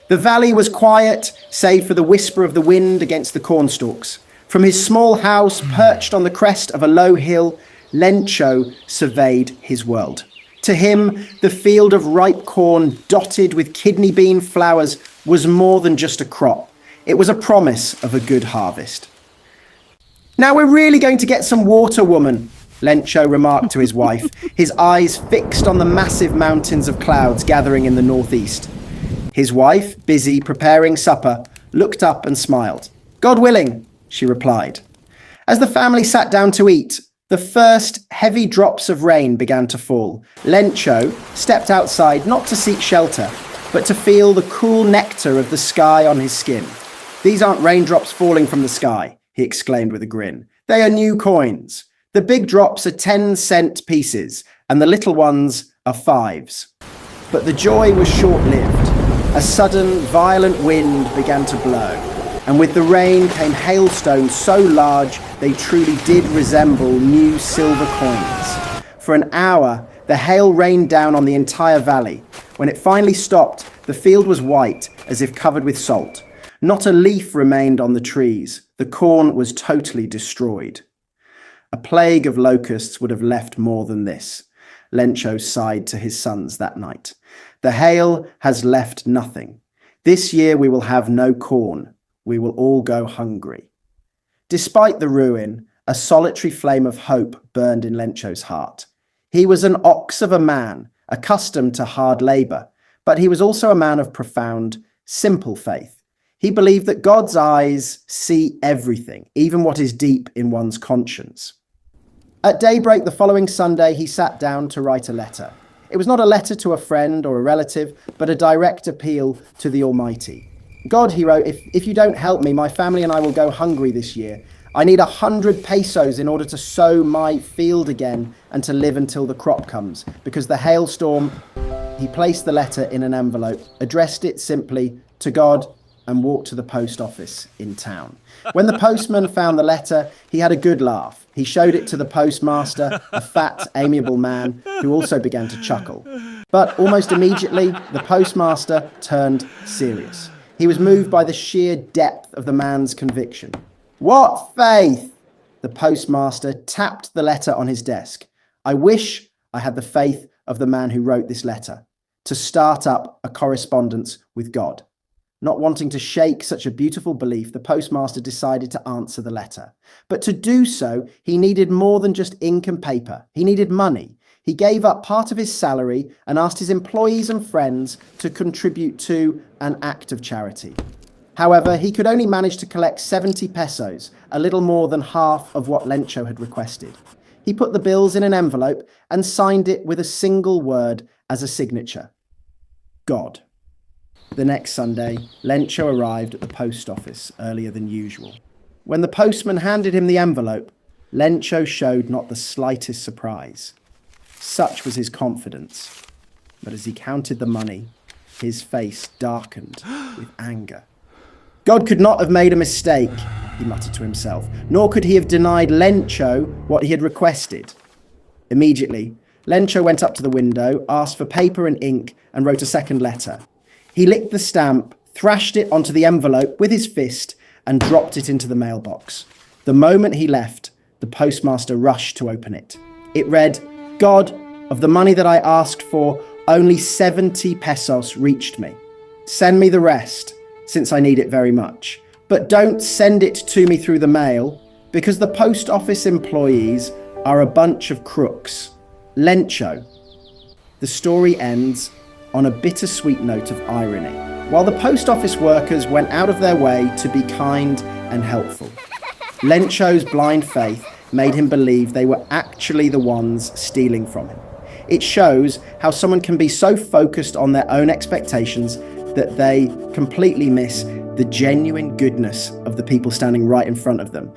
The valley was quiet, save for the whisper of the wind against the cornstalks. From his small house, perched on the crest of a low hill, Lencho surveyed his world. To him, the field of ripe corn dotted with kidney bean flowers was more than just a crop. It was a promise of a good harvest. "Now we're really going to get some water, woman," Lencho remarked to his wife, his eyes fixed on the massive mountains of clouds gathering in the northeast. His wife, busy preparing supper, looked up and smiled. "God willing," she replied. As the family sat down to eat, the first heavy drops of rain began to fall. Lencho stepped outside not to seek shelter, but to feel the cool nectar of the sky on his skin. "These aren't raindrops falling from the sky," he exclaimed with a grin. "They are new coins. The big drops are 10-cent pieces, and the little ones are 5s. But the joy was short-lived. A sudden, violent wind began to blow, and with the rain came hailstones so large they truly did resemble new silver coins. For an hour, the hail rained down on the entire valley. When it finally stopped, the field was white, as if covered with salt. Not a leaf remained on the trees. The corn was totally destroyed. A plague of locusts would have left more than this, Lencho sighed to his sons that night. The hail has left nothing. This year we will have no corn. We will all go hungry. Despite the ruin, a solitary flame of hope burned in Lencho's heart. He was an ox of a man, accustomed to hard labour, but he was also a man of profound, simple faith. He believed that God's eyes see everything, even what is deep in one's conscience. At daybreak the following Sunday, he sat down to write a letter. It was not a letter to a friend or a relative, but a direct appeal to the Almighty. "God," he wrote, if you don't help me, my family and I will go hungry this year. I need 100 pesos in order to sow my field again and to live until the crop comes, because the hailstorm..." He placed the letter in an envelope, addressed it simply to God, and walked to the post office in town. When the postman found the letter, he had a good laugh. He showed it to the postmaster, a fat, amiable man, who also began to chuckle. But almost immediately, the postmaster turned serious. He was moved by the sheer depth of the man's conviction. "What faith?" The postmaster tapped the letter on his desk. "I wish I had the faith of the man who wrote this letter, to start up a correspondence with God." Not wanting to shake such a beautiful belief, the postmaster decided to answer the letter. But to do so, he needed more than just ink and paper. He needed money. He gave up part of his salary and asked his employees and friends to contribute to an act of charity. However, he could only manage to collect 70 pesos, a little more than half of what Lencho had requested. He put the bills in an envelope and signed it with a single word as a signature: God. The next Sunday, Lencho arrived at the post office earlier than usual. When the postman handed him the envelope, Lencho showed not the slightest surprise. Such was his confidence. But as he counted the money, his face darkened with anger. God could not have made a mistake, he muttered to himself, nor could he have denied Lencho what he had requested. Immediately, Lencho went up to the window, asked for paper and ink, and wrote a second letter. He licked the stamp, thrashed it onto the envelope with his fist, and dropped it into the mailbox. The moment he left, the postmaster rushed to open it. It read, "God, of the money that I asked for, only 70 pesos reached me. Send me the rest, since I need it very much. But don't send it to me through the mail, because the post office employees are a bunch of crooks. Lencho." The story ends on a bittersweet note of irony, while the post office workers went out of their way to be kind and helpful. Lencho's blind faith made him believe they were actually the ones stealing from him. It shows how someone can be so focused on their own expectations that they completely miss the genuine goodness of the people standing right in front of them.